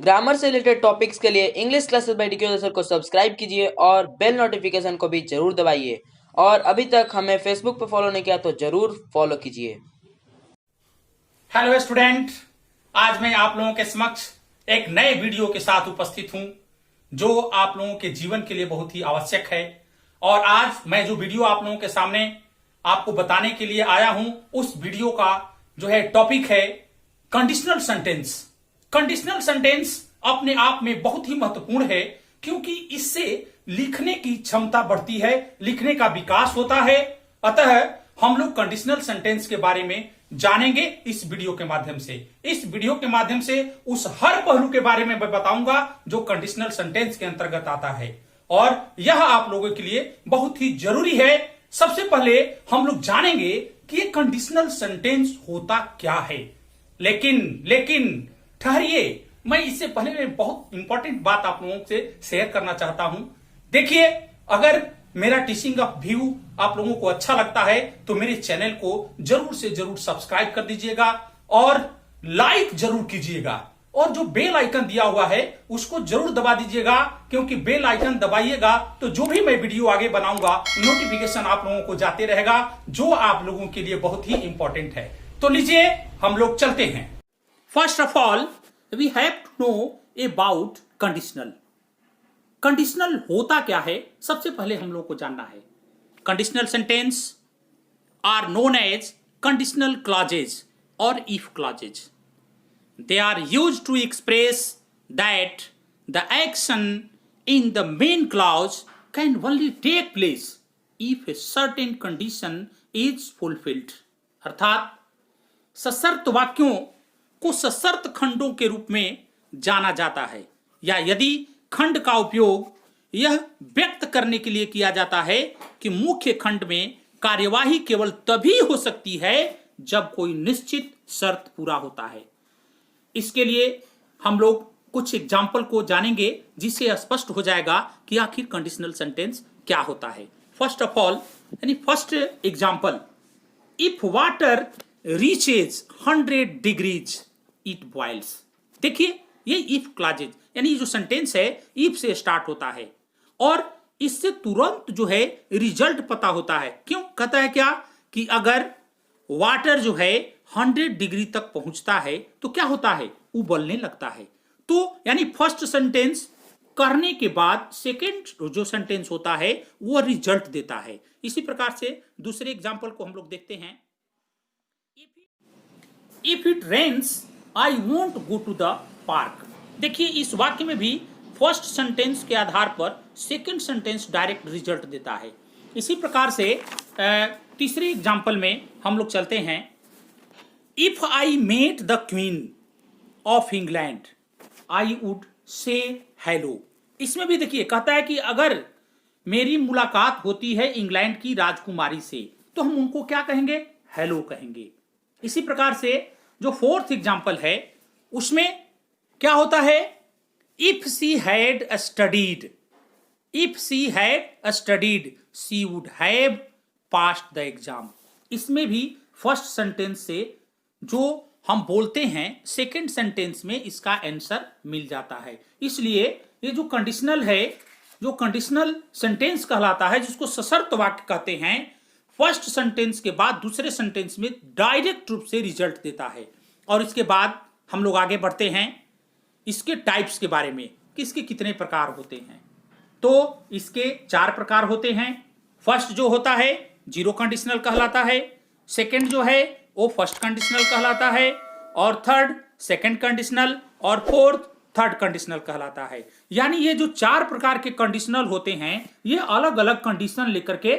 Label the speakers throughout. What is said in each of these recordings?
Speaker 1: Grammar से related topics के लिए English classes by DK sir को सब्सक्राइब कीजिए और बेल नोटिफिकेशन को भी जरूर दबाइए। और अभी तक हमें फेसबुक पर फॉलो नहीं किया तो जरूर फॉलो कीजिए।
Speaker 2: हेलो स्टूडेंट, आज मैं आप लोगों के समक्ष एक नए वीडियो के साथ उपस्थित हूं जो आप लोगों के जीवन के लिए बहुत ही आवश्यक है। और आज मैं जो वीडियो आप लोगों के सामने आपको बताने के लिए आया हूं, उस वीडियो का जो है टॉपिक है कंडीशनल सेंटेंस। कंडीशनल सेंटेंस अपने आप में बहुत ही महत्वपूर्ण है, क्योंकि इससे लिखने की क्षमता बढ़ती है, लिखने का विकास होता है। अतः हम लोग कंडीशनल सेंटेंस के बारे में जानेंगे इस वीडियो के माध्यम से। इस वीडियो के माध्यम से उस हर पहलू के बारे में मैं बताऊंगा जो कंडीशनल सेंटेंस के अंतर्गत आता है, और यह आप लोगों के लिए बहुत ही जरूरी है। सबसे पहले हम लोग जानेंगे कि ये कंडीशनल सेंटेंस होता क्या है। लेकिन ठहरिए, मैं इससे पहले मैं बहुत इंपॉर्टेंट बात आप लोगों से शेयर करना चाहता हूं। देखिए, अगर मेरा टीचिंग ऑफ व्यू आप लोगों को अच्छा लगता है तो मेरे चैनल को जरूर से जरूर सब्सक्राइब कर दीजिएगा और लाइक जरूर कीजिएगा, और जो बेल आइकन दिया हुआ है उसको जरूर दबा दीजिएगा, क्योंकि बेल आइकन दबाइएगा तो जो भी मैं वीडियो आगे बनाऊंगा नोटिफिकेशन आप लोगों को जाते रहेगा, जो आप लोगों के लिए बहुत ही इंपॉर्टेंट है। तो लीजिए हम लोग चलते हैं। First of all we have to know about conditional. Conditional होता क्या है, सबसे पहले हम लोग को जानना है। Conditional sentence are known as conditional clauses और if clauses. They are used to express that the action in the main clause can only take place if a certain condition is fulfilled। अर्थात सशर्त वाक्यों को सशर्त खंडों के रूप में जाना जाता है, या यदि खंड का उपयोग यह व्यक्त करने के लिए किया जाता है कि मुख्य खंड में कार्यवाही केवल तभी हो सकती है जब कोई निश्चित शर्त पूरा होता है। इसके लिए हम लोग कुछ एग्जाम्पल को जानेंगे जिससे स्पष्ट हो जाएगा कि आखिर कंडीशनल सेंटेंस क्या होता है। फर्स्ट ऑफ ऑल, यानी first example, if water reaches 100 degrees it boils. देखिए, ये इफ क्लॉजेज यानी जो सेंटेंस है इफ से स्टार्ट होता है, और इससे तुरंत जो है रिजल्ट पता होता है। क्यों कहता है क्या कि अगर वाटर जो है 100 डिग्री तक पहुंचता है तो क्या होता है, उबलने लगता है। तो यानी फर्स्ट सेंटेंस करने के बाद सेकंड जो सेंटेंस होता है वो रिजल्ट देता है। इसी प्रकार से दूसरे एग्जांपल को हम लोग देखते हैं। If it rains I won't go to the park. देखिए, इस वाक्य में भी फर्स्ट सेंटेंस के आधार पर सेकंड सेंटेंस डायरेक्ट रिजल्ट देता है। इसी प्रकार से तीसरे एग्जांपल में हम लोग चलते हैं। If I met the queen of England I would say hello. इसमें भी देखिए कहता है कि अगर मेरी मुलाकात होती है इंग्लैंड की राजकुमारी से तो हम उनको क्या कहेंगे, हेलो कहेंगे। इसी प्रकार से जो फोर्थ एग्जांपल है उसमें क्या होता है, if she had studied, if she had studied she would have passed the exam. इसमें भी फर्स्ट सेंटेंस से जो हम बोलते हैं सेकंड सेंटेंस में इसका आंसर मिल जाता है। इसलिए ये जो कंडीशनल है, जो कंडीशनल सेंटेंस कहलाता है, जिसको सशर्त वाक्य कहते हैं, फर्स्ट सेंटेंस के बाद दूसरे सेंटेंस में डायरेक्ट रूप से रिजल्ट देता है। और इसके बाद हम लोग आगे बढ़ते हैं इसके टाइप्स के बारे में कि इसके कितने प्रकार होते हैं। तो इसके 4 प्रकार होते हैं। फर्स्ट जो होता है जीरो कंडीशनल कहलाता है, सेकंड जो है वो फर्स्ट कंडीशनल कहलाता है, और थर्ड सेकंड कंडीशनल, और फोर्थ थर्ड कंडीशनल कहलाता है। यानी ये जो 4 प्रकार के कंडीशनल होते हैं ये अलग अलग कंडीशन लेकर के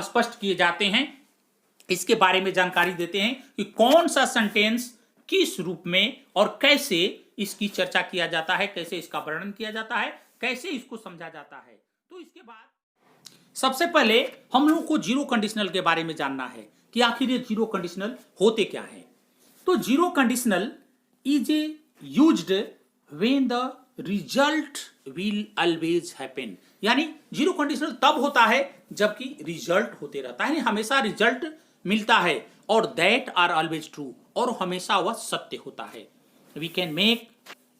Speaker 2: स्पष्ट किए जाते हैं। इसके बारे में जानकारी देते हैं कि कौन सा सेंटेंस किस रूप में और कैसे इसकी चर्चा किया जाता है, कैसे इसका वर्णन किया जाता है, कैसे इसको समझा जाता है। तो इसके बाद सबसे पहले हम लोग को जीरो कंडीशनल के बारे में जानना है कि आखिर ये जीरो कंडीशनल होते क्या हैं। तो zero conditional is a used when the result will always happen. यानी जीरो कंडीशनल तब होता है जबकि रिजल्ट होते रहता है, हमेशा रिजल्ट मिलता है, और दैट आर ऑलवेज ट्रू, और हमेशा वह सत्य होता है। We can make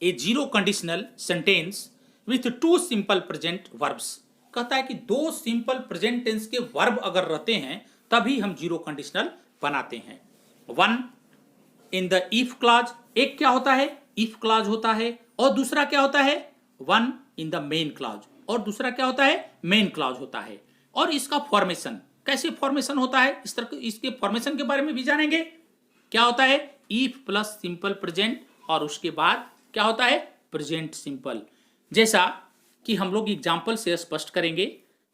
Speaker 2: a zero conditional sentence with two simple present verbs. कहता है कि दो सिंपल प्रेजेंट टेंस के वर्ब अगर रहते हैं तभी हम जीरो कंडीशनल बनाते हैं। One in the if clause, एक क्या होता है इफ क्लॉज होता है, और दूसरा क्या होता है one in the main clause, और दूसरा क्या होता है मेन क्लॉज होता है। और इसका फॉर्मेशन कैसे फॉर्मेशन होता है, इस तरह इसके फॉर्मेशन के बारे में भी जानेंगे। क्या होता है इफ प्लस सिंपल प्रेजेंट, और उसके बाद क्या होता है प्रेजेंट सिंपल। जैसा कि हम लोग एग्जाम्पल से स्पष्ट करेंगे।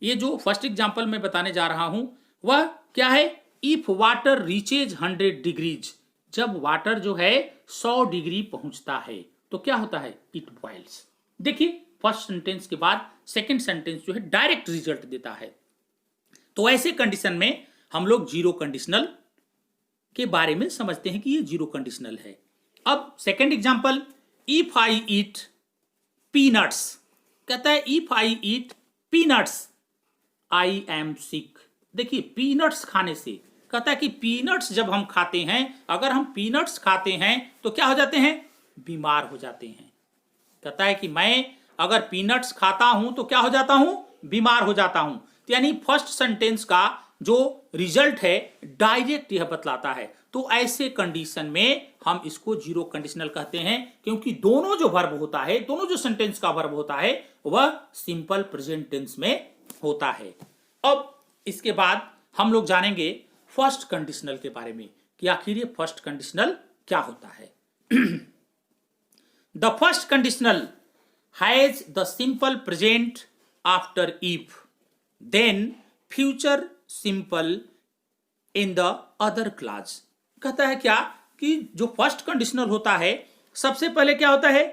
Speaker 2: ये जो फर्स्ट एग्जाम्पल मैं बताने जा रहा हूं वह क्या है, इफ वाटर रीचेज 100 डिग्रीज, जब वाटर जो है 100 डिग्री पहुंचता है तो क्या होता है इट बॉइल्स। देखिए फर्स्ट सेंटेंस के बाद सेकंड सेंटेंस जो है डायरेक्ट रिजल्ट देता है। तो ऐसे कंडीशन में हम लोग जीरो कंडीशनल के बारे में समझते हैं कि ये जीरो कंडीशनल है। अब second example, if I eat peanuts, कहता है if I eat peanuts I am sick. देखिए पीनट्स खाने से, कहता है कि पीनट्स जब हम खाते हैं, अगर हम पीनट्स खाते हैं तो क्या हो जाते हैं बीमार हो जाते हैं। कहता है कि मैं अगर पीनट्स खाता हूं तो क्या हो जाता हूं बीमार हो जाता हूं। तो यानी फर्स्ट सेंटेंस का जो रिजल्ट है डायरेक्ट यह बतलाता है। तो ऐसे कंडीशन में हम इसको जीरो कंडीशनल कहते हैं, क्योंकि दोनों जो वर्ब होता है, दोनों जो सेंटेंस का वर्ब होता है वह सिंपल प्रेजेंट टेंस में होता है। अब इसके बाद हम लोग जानेंगे फर्स्ट कंडीशनल के बारे में कि आखिर ये फर्स्ट कंडीशनल क्या होता है। The first conditional has the simple present after if, then future simple in the other clause. कहता है क्या कि जो फर्स्ट कंडीशनल होता है सबसे पहले क्या होता है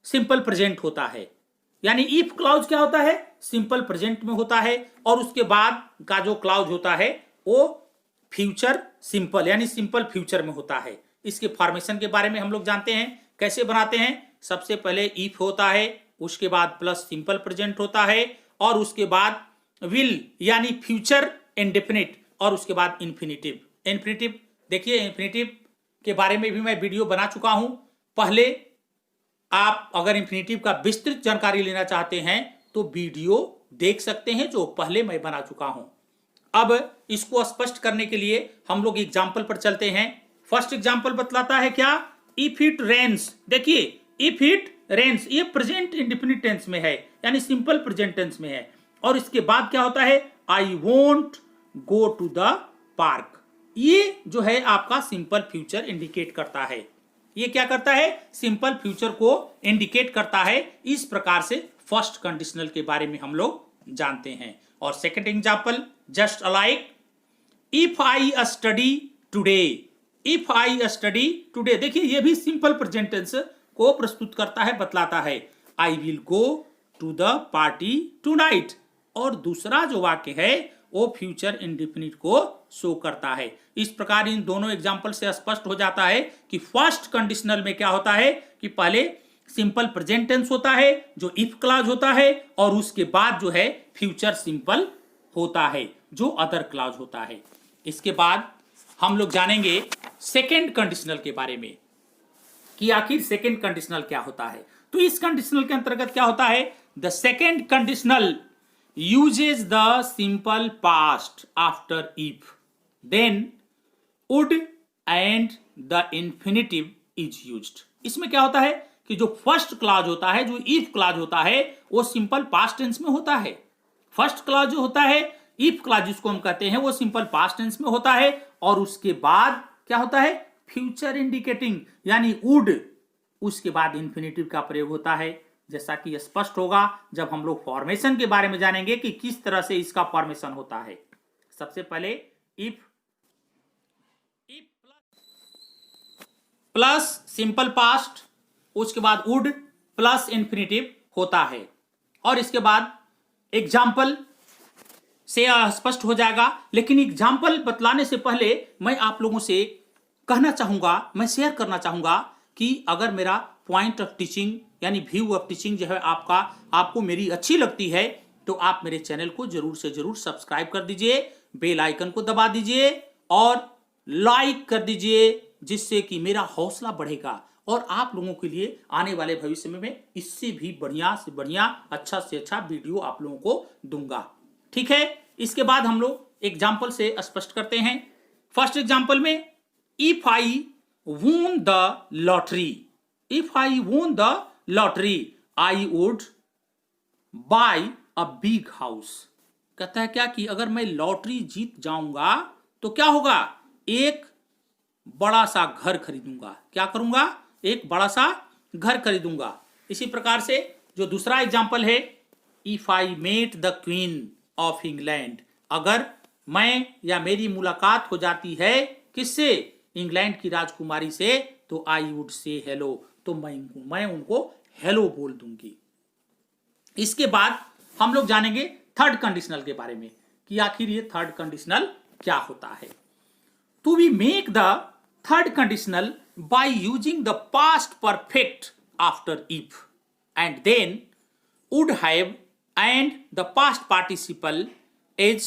Speaker 2: सिंपल प्रेजेंट होता है, यानी इफ क्लॉज क्या होता है सिंपल प्रेजेंट में होता है, और उसके बाद का जो क्लॉज होता है वो फ्यूचर सिंपल यानी सिंपल फ्यूचर में होता है। इसके फॉर्मेशन के बारे में हम लोग जानते हैं, कैसे बनाते हैं। सबसे पहले इफ होता है, उसके बाद प्लस सिंपल प्रेजेंट होता है, और उसके बाद विल यानी फ्यूचर इंडेफिनिट, और उसके बाद इन्फिनिटिव। इन्फिनिटिव देखिए, इन्फिनिटिव के बारे में भी मैं वीडियो बना चुका हूं पहले। आप अगर इन्फिनिटिव का विस्तृत जानकारी लेना चाहते हैं तो वीडियो देख सकते हैं जो पहले मैं बना चुका हूं। अब इसको स्पष्ट करने के लिए हम लोग एग्जाम्पल पर चलते हैं। फर्स्ट एग्जाम्पल बतलाता है क्या, इफ इट रेन्स। देखिए इफ इट रेन्स ये प्रेजेंट इंडेफिनिट टेंस में है, यानी सिंपल प्रेजेंट टेंस में है। और इसके बाद क्या होता है, I won't go to the park. ये जो है आपका सिंपल फ्यूचर इंडिकेट करता है। ये क्या करता है, सिंपल फ्यूचर को इंडिकेट करता है। इस प्रकार से फर्स्ट कंडीशनल के बारे में हम लोग जानते हैं। और second example, just like if I study today. If I study today, देखिए ये भी सिंपल प्रेजेंट टेंस को प्रस्तुत करता है, बतलाता है। I will go to the party tonight. और दूसरा जो वाक्य है वो फ्यूचर इंडेफिनिट को शो करता है। इस प्रकार इन दोनों एग्जाम्पल से स्पष्ट हो जाता है कि फर्स्ट कंडीशनल में क्या होता है कि पहले सिंपल प्रेजेंट टेंस होता है जो इफ क्लॉज होता है, और उसके बाद जो है फ्यूचर सिंपल होता है जो अदर क्लॉज होता है। इसके बाद हम लोग जानेंगे सेकेंड कंडीशनल के बारे में कि आखिर सेकेंड कंडीशनल क्या होता है। तो इस कंडीशनल के अंतर्गत क्या होता है, the second conditional uses the simple past after if, then would and the infinitive is used। इसमें क्या होता है कि जो फर्स्ट क्लॉज होता है, जो इफ क्लॉज होता है, वो सिंपल पास्ट टेंस में होता है। फर्स्ट क्लॉज जो होता है इफ क्लॉज जिसको हम कहते हैं वो सिंपल पास्ट टेंस में होता है, और उसके बाद क्या होता है फ्यूचर इंडिकेटिंग यानी वुड, उसके बाद इंफिनिटिव का प्रयोग होता है। जैसा कि स्पष्ट होगा जब हम लोग फॉर्मेशन के बारे में जानेंगे कि किस तरह से इसका फॉर्मेशन होता है। सबसे पहले इफ प्लस सिंपल पास्ट, उसके बाद वुड प्लस इंफिनिटिव होता है, और इसके बाद एग्जाम्पल से स्पष्ट हो जाएगा। लेकिन एग्जाम्पल बतलाने से पहले मैं आप लोगों से कहना चाहूंगा, मैं शेयर करना चाहूंगा कि अगर मेरा पॉइंट ऑफ टीचिंग यानी व्यू ऑफ टीचिंग जो है आपको मेरी अच्छी लगती है तो आप मेरे चैनल को जरूर से जरूर सब्सक्राइब कर दीजिए, बेल आइकन को दबा दीजिए और लाइक कर दीजिए, जिससे कि मेरा हौसला बढ़ेगा और आप लोगों के लिए आने वाले भविष्य में इससे भी बढ़िया से बढ़िया, अच्छा से अच्छा वीडियो आप लोगों को दूंगा। ठीक है, इसके बाद हम लोग एग्जाम्पल से स्पष्ट करते हैं। फर्स्ट एग्जाम्पल में, if I won the lottery, if I won the lottery I would buy a big house. कहता है क्या कि अगर मैं लॉटरी जीत जाऊंगा तो क्या होगा, एक बड़ा सा घर खरीदूंगा। क्या करूंगा, एक बड़ा सा घर खरीदूंगा। इसी प्रकार से जो दूसरा एग्जाम्पल है, if I met the queen of England, अगर मैं या मेरी मुलाकात हो जाती है किससे, इंग्लैंड की राजकुमारी से, तो आई वुड से हेलो, तो मैं उनको हेलो बोल दूंगी। इसके बाद हम लोग जानेंगे थर्ड कंडीशनल के बारे में कि आखिर ये थर्ड कंडीशनल क्या होता है। To we make the third conditional by using the past perfect after if and then would have and the past participle is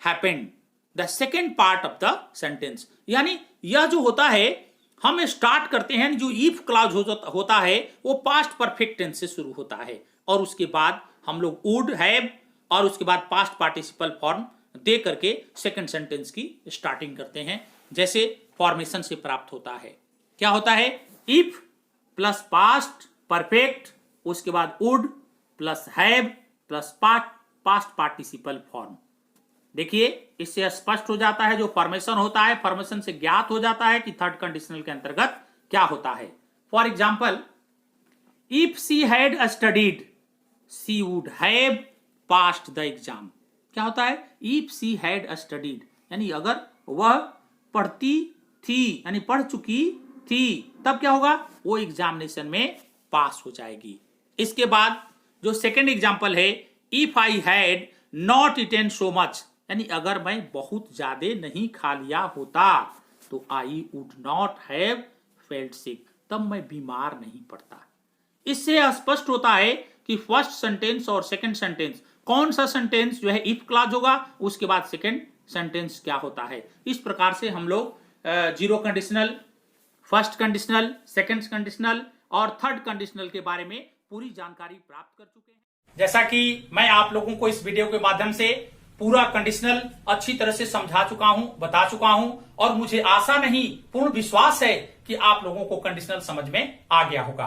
Speaker 2: happened the second part of the sentence. यानी यह जो होता है, हम start करते हैं, जो इफ क्लॉज होता है वो पास्ट परफेक्ट टेंस से शुरू होता है, और उसके बाद हम लोग वुड हैव और उसके बाद पास्ट पार्टिसिपल फॉर्म दे करके सेकंड सेंटेंस की स्टार्टिंग करते हैं, जैसे फॉर्मेशन से प्राप्त होता है। क्या होता है, इफ प्लस पास्ट परफेक्ट, उसके बाद would plus have plus past participle form. देखिए, इससे स्पष्ट हो जाता है जो फॉर्मेशन होता है, फॉर्मेशन से ज्ञात हो जाता है कि थर्ड कंडीशनल के अंतर्गत क्या होता है। For example, if she had studied she would have passed the exam. क्या होता है, इफ सी हैड स्टडीड, यानी अगर वह पढ़ती थी यानी पढ़ चुकी थी, तब क्या होगा, वो एग्जामिनेशन में पास हो जाएगी। इसके बाद जो सेकंड एग्जाम्पल है, if I had not eaten so much, यानी अगर मैं बहुत ज्यादा नहीं खा लिया होता तो I would not have felt sick, तब मैं बीमार नहीं पड़ता। इससे स्पष्ट होता है कि फर्स्ट सेंटेंस और सेकंड सेंटेंस, कौन सा सेंटेंस जो है इफ क्लॉज होगा, उसके बाद सेकंड सेंटेंस क्या होता है। इस प्रकार से हम लोग zero conditional, first conditional, second conditional और थर्ड कंडीशनल के बारे में पूरी जानकारी प्राप्त कर चुके हैं। जैसा कि मैं आप लोगों को इस वीडियो के माध्यम से पूरा कंडीशनल अच्छी तरह से समझा चुका हूं, बता चुका हूं, और मुझे आशा नहीं पूर्ण विश्वास है कि आप लोगों को कंडीशनल समझ में आ गया होगा।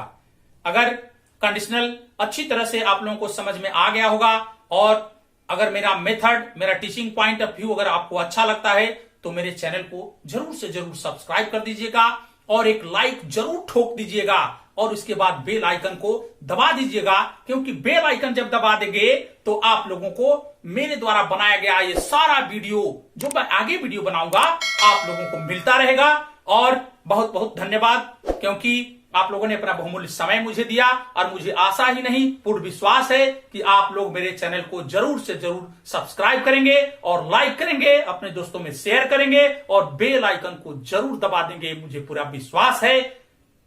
Speaker 2: अगर कंडीशनल अच्छी तरह से आप लोगों को समझ में आ गया होगा, और अगर मेरा मेथड, मेरा टीचिंग पॉइंट ऑफ व्यू अगर आपको अच्छा लगता है, तो मेरे चैनल को जरूर से जरूर सब्सक्राइब कर दीजिएगा और एक लाइक जरूर ठोक दीजिएगा, और उसके बाद बेल आइकन को दबा दीजिएगा, क्योंकि बेल आइकन जब दबा देंगे तो आप लोगों को मेरे द्वारा बनाया गया ये सारा वीडियो, जो मैं आगे वीडियो बनाऊंगा, आप लोगों को मिलता रहेगा। और बहुत बहुत धन्यवाद, क्योंकि आप लोगों ने अपना बहुमूल्य समय मुझे दिया, और मुझे आशा ही नहीं पूर्ण विश्वास है कि आप लोग मेरे चैनल को जरूर से जरूर सब्सक्राइब करेंगे और लाइक करेंगे, अपने दोस्तों में शेयर करेंगे और बेल आइकन को जरूर दबा देंगे। मुझे पूरा विश्वास है।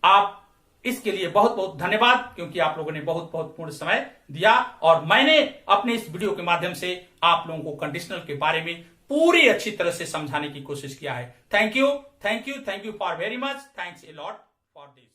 Speaker 2: आप इसके लिए बहुत बहुत धन्यवाद, क्योंकि आप लोगों ने बहुत बहुत पूर्ण समय दिया, और मैंने अपने इस वीडियो के माध्यम से आप लोगों को कंडीशनल के बारे में पूरी अच्छी तरह से समझाने की कोशिश किया है। Thank you, thank you, thank you for very much, thanks a lot for this.